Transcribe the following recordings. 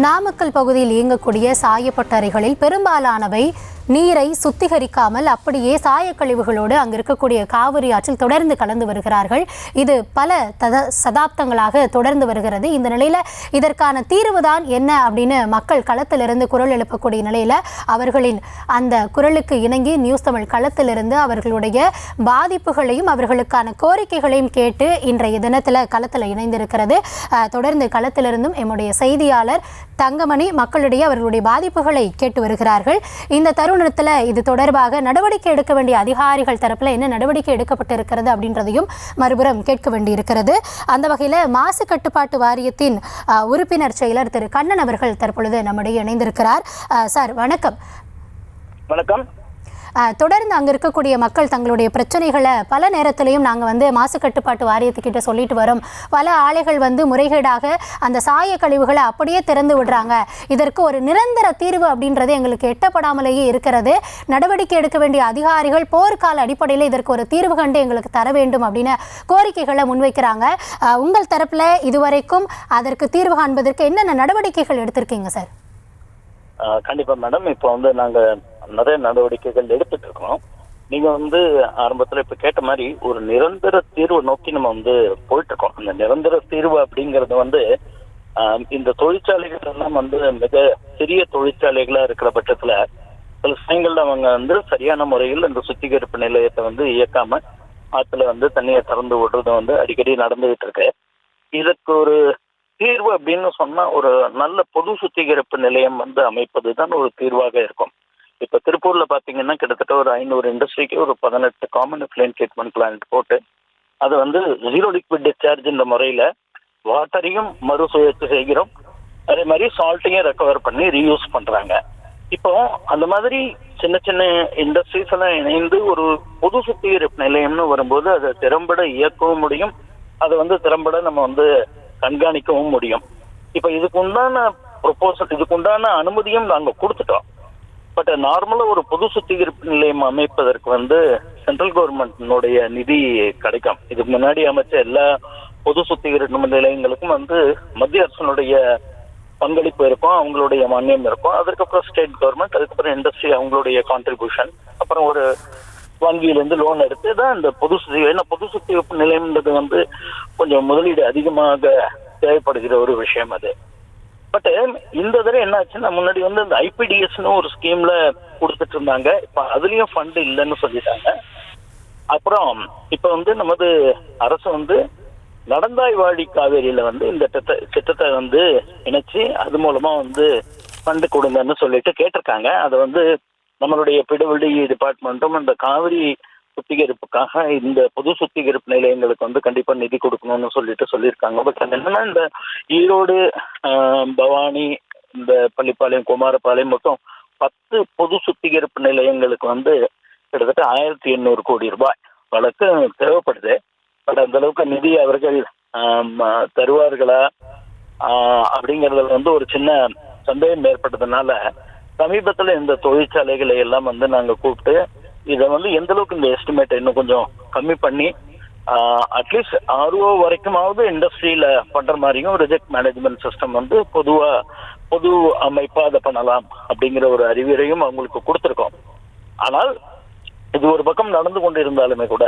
நாமக்கல் பகுதியில் இயங்கக்கூடிய சாயப்பட்டறைகளில் பெரும்பாலானவை நீரை சுத்திகரிக்காமல் அப்படியே சாயக்கழிவுகளோடு அங்கு இருக்கக்கூடிய காவிரி ஆற்றில் தொடர்ந்து கலந்து வருகிறார்கள். இது பல சதாப்தங்களாக தொடர்ந்து வருகிறது. இந்த நிலையில் இதற்கான தீர்வு தான் என்ன அப்படின்னு மக்கள் களத்திலிருந்து குரல் எழுப்பக்கூடிய நிலையில் அவர்களின் அந்த குரலுக்கு இணங்கி நியூஸ் தமிழ் களத்திலிருந்து அவர்களுடைய பாதிப்புகளையும் அவர்களுக்கான கோரிக்கைகளையும் கேட்டு இன்றைய தினத்தில் களத்தில் இணைந்திருக்கிறது. தொடர்ந்து களத்திலிருந்தும் எம்முடைய செய்தியாளர் தங்கமணி மக்களிடையே அவர்களுடைய பாதிப்புகளை கேட்டு வருகிறார்கள். இந்த தருணத்தில் இது தொடர்பாக நடவடிக்கை எடுக்க வேண்டிய அதிகாரிகள் தரப்பில் என்ன நடவடிக்கை எடுக்கப்பட்டிருக்கிறது அப்படின்றதையும் மறுபுறம் கேட்க வேண்டியிருக்கிறது. அந்த வகையில் மாசு கட்டுப்பாட்டு வாரியத்தின் உறுப்பினர் செயலர் திரு கண்ணன் அவர்கள் தற்பொழுது நம்முடைய இணைந்திருக்கிறார். சார் வணக்கம். வணக்கம். தொடர்ந்து அங்கே இருக்கக்கூடிய மக்கள் தங்களுடைய பிரச்சனைகளை பல நேரத்திலையும் நாங்கள் மாசு கட்டுப்பாட்டு வாரியத்துக்கிட்ட சொல்லிட்டு வரோம். பல ஆலைகள் முறைகேடாக அந்த சாய கழிவுகளை அப்படியே திறந்து விடுறாங்க. இதற்கு ஒரு நிரந்தர தீர்வு அப்படின்றது எங்களுக்கு எட்டப்படாமலேயே இருக்கிறது. நடவடிக்கை எடுக்க வேண்டிய அதிகாரிகள் போர்க்கால அடிப்படையில் இதற்கு ஒரு தீர்வு கண்டு எங்களுக்கு தர வேண்டும் அப்படின்னு கோரிக்கைகளை முன்வைக்கிறாங்க. உங்கள் தரப்பில் இதுவரைக்கும் அதற்கு தீர்வு காண்பதற்கு என்னென்ன நடவடிக்கைகள் எடுத்திருக்கீங்க சார்? கண்டிப்பா மேடம். இப்போ நாங்கள் நிறைய நடவடிக்கைகள் எடுத்துட்டு இருக்கோம். நீங்க ஆரம்பத்துல இப்ப கேட்ட மாதிரி ஒரு நிரந்தர தீர்வு நோக்கி நம்ம போயிட்டு இருக்கோம். அந்த நிரந்தர தீர்வு அப்படிங்கிறது இந்த தொழிற்சாலைகள் எல்லாம் மிக சிறிய தொழிற்சாலைகளா இருக்கிற பட்சத்துல சில சமயங்கள்ல அவங்க சரியான முறையில் இந்த சுத்திகரிப்பு நிலையத்தை இயக்காம ஆத்துல தண்ணியை திறந்து விடுறது அடிக்கடி நடந்துகிட்டு இருக்கு. இதுக்கு ஒரு தீர்வு அப்படின்னு சொன்னா ஒரு நல்ல பொது சுத்திகரிப்பு நிலையம் அமைப்பதுதான் ஒரு தீர்வாக இருக்கும். இப்ப திருப்பூர்ல பாத்தீங்கன்னா கிட்டத்தட்ட ஒரு 500 இண்டஸ்ட்ரிக்கு ஒரு 18 காமன் எஃப்ளூயன்ட் ட்ரீட்மெண்ட் பிளான்ட் போட்டு அது ஜீரோ லிக்விட் டிஸ்சார்ஜ் இந்த முறையில வாட்டரையும் மறுசுழற்சி செய்கிறோம். அதே மாதிரி சால்ட்டையும் ரெக்கவர் பண்ணி ரீயூஸ் பண்றாங்க. இப்போ அந்த மாதிரி சின்ன சின்ன இண்டஸ்ட்ரீஸ் எல்லாம் இணைந்து ஒரு பொது சுத்திகரிப்பு நிலையம்னு வரும்போது அதை திறம்பட இயக்கவும் முடியும். அதை திறம்பட நம்ம கண்காணிக்கவும் முடியும். இப்ப இதுக்கு உண்டான ப்ரொபோசல், இதுக்கு உண்டான அனுமதியும் நாங்க கொடுத்துட்டோம். பட் நார்மலா ஒரு பொது சுத்திகரிப்பு நிலையம் அமைப்பதற்கு சென்ட்ரல் கவர்மெண்டினுடைய நிதி கிடைக்கும். இதுக்கு முன்னாடி அமைச்ச எல்லா பொது சுத்திகரிப்பு நிலையங்களுக்கும் மத்திய அரசனுடைய பங்களிப்பு இருக்கும், அவங்களுடைய மானியம் இருக்கும். அதுக்கப்புறம் ஸ்டேட் கவர்மெண்ட், அதுக்கப்புறம் இண்டஸ்ட்ரி அவங்களுடைய கான்ட்ரிபியூஷன், அப்புறம் ஒரு வங்கியிலிருந்து லோன் எடுத்து தான் இந்த பொது சுத்திகரிப்பு நிலையம்ன்றது கொஞ்சம் முதலீடு அதிகமாக தேவைப்படுகிற ஒரு விஷயம் அது. பட் இந்த தடவை என்ன ஆச்சுன்னா முன்னாடி இந்த ஐபிடிஎஸ்னு ஒரு ஸ்கீம்ல கொடுத்துட்டு இருந்தாங்க. இப்ப அதுலயும் ஃபண்ட் இல்லைன்னு சொல்லிட்டாங்க. அப்புறம் இப்ப நமது அரசு நடந்தாய்வாடி காவேரியில இந்த திட்டத்தை இணைச்சு அது மூலமா ஃபண்ட் கொடுங்கன்னு சொல்லிட்டு கேட்டிருக்காங்க. அதை நம்மளுடைய பிடபிள்யூடி டிபார்ட்மெண்ட்டும் இந்த காவிரி சுத்திகரிப்புக்காக இந்த பொது சுத்திகரிப்பு நிலையங்களுக்கு கண்டிப்பா நிதி கொடுக்கணும்னு சொல்லியிருக்காங்க. பட் என்னன்னா இந்த ஈரோடு, பவானி, இந்த பள்ளிப்பாளையம், குமாரபாளையம் மொத்தம் 10 பொது சுத்திகரிப்பு நிலையங்களுக்கு கிட்டத்தட்ட 1800 கோடி ரூபாய் வழக்கு தேவைப்படுது. பட் அந்த அளவுக்கு நிதி அவர்கள் தருவார்களா அப்படிங்கறதுல ஒரு சின்ன சந்தேகம் ஏற்பட்டதுனால சமீபத்துல இந்த தொழிற்சாலைகளை எல்லாம் நாங்க கூப்பிட்டு இதை எந்த அளவுக்கு இந்த எஸ்டிமேட் இன்னும் கொஞ்சம் கம்மி பண்ணி அட்லீஸ்ட் RO வரைக்குமாவது இண்டஸ்ட்ரியில பண்ற மாதிரியும் ரிஜெக்ட் மேனேஜ்மெண்ட் சிஸ்டம் பொது அமைப்பா அதை பண்ணலாம் அப்படிங்கிற ஒரு அறிவுரையும் அவங்களுக்கு கொடுத்துருக்கோம். ஆனால் இது ஒரு பக்கம் நடந்து கொண்டு இருந்தாலுமே கூட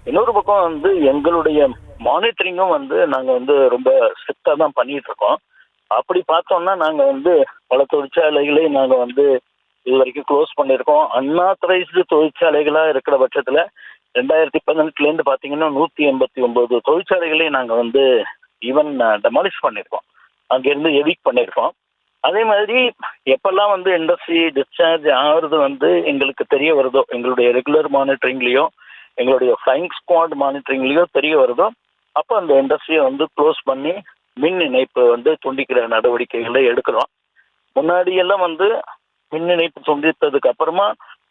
இன்னொரு பக்கம் எங்களுடைய மானிட்டரிங்கும் நாங்க ரொம்ப ஸ்ட்ரிக்டா தான் பண்ணிட்டு இருக்கோம். அப்படி பார்த்தோம்னா நாங்க பல தொழிற்சாலைகளை நாங்க இது வரைக்கும் க்ளோஸ் பண்ணியிருக்கோம். அன்ஆத்தரைஸ்டு தொழிற்சாலைகளா இருக்கிற பட்சத்துல 2018 பாத்தீங்கன்னா 189 தொழிற்சாலைகளையும் நாங்க ஈவன் டெமாலிஷ் பண்ணியிருக்கோம், அங்கிருந்து எவிக்ட் பண்ணியிருக்கோம். அதே மாதிரி எப்பெல்லாம் இண்டஸ்ட்ரி டிஸ்சார்ஜ் ஆகுறது எங்களுக்கு தெரிய வருதோ, எங்களுடைய ரெகுலர் மானிட்டரிங்லயோ எங்களுடைய ஃப்ளைங் ஸ்குவாட் மானிட்டரிங்லயோ தெரிய வருதோ, அப்போ அந்த இண்டஸ்ட்ரியை க்ளோஸ் பண்ணி மின் இணைப்பு துண்டிக்கிற நடவடிக்கைகளை எடுக்கிறோம். முன்னாடி எல்லாம் மின் இணைப்பு துண்டித்ததுக்கு அப்புறமா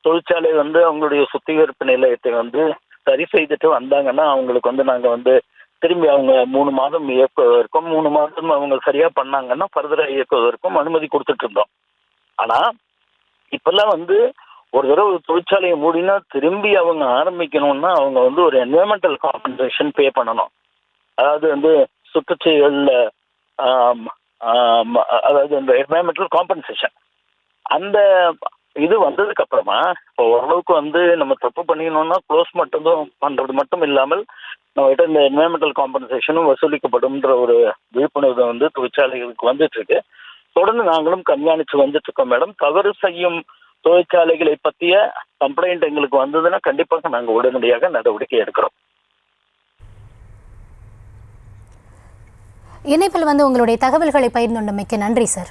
தொழிற்சாலை அவங்களுடைய சுத்திகரிப்பு நிலையத்தை சரி செய்துட்டு வந்தாங்கன்னா அவங்களுக்கு நாங்க திரும்பி அவங்க 3 மாதம் இயக்குவதற்கும் 3 மாதம் அவங்க சரியா பண்ணாங்கன்னா ஃபர்தரா இயக்குவதற்கும் அனுமதி கொடுத்துட்டு இருந்தோம். ஆனா இப்பெல்லாம் ஒரு தடவை தொழிற்சாலையை மூடினா திரும்பி அவங்க ஆரம்பிக்கணும்னா அவங்க ஒரு என்வரன்மெண்டல் காம்பன்சேஷன் பே பண்ணணும். அதாவது சுற்றுச்சூழல்ல அதாவது இந்த என்வாயன்மெண்டல் காம்பன்சேஷன் அந்த இது வந்ததுக்கு அப்புறமா இப்போ ஓரளவுக்கு வந்து நம்ம தப்பு பண்ணிக்கணும்னா க்ளோஸ் மட்டும் பண்றது மட்டும் இல்லாமல் நம்மகிட்ட இந்த என்வாயன்மெண்டல் காம்பன்சேஷனும் வசூலிக்கப்படும்ன்ற ஒரு விழிப்புணர்வு வந்து தொழிற்சாலைகளுக்கு வந்துட்டு இருக்கு. தொடர்ந்து நாங்களும் கண்காணிச்சு வந்துட்டு இருக்கோம் மேடம். தவறு செய்யும் தொழிற்சாலைகளை பற்றிய கம்ப்ளைண்ட் எங்களுக்கு வந்ததுன்னா கண்டிப்பாக நாங்கள் உடனடியாக நடவடிக்கை எடுக்கிறோம். இணைப்பில் வந்து உங்களுடைய தகவல்களை பகிர்ந்துள்ளமைக்கு நன்றி சார்.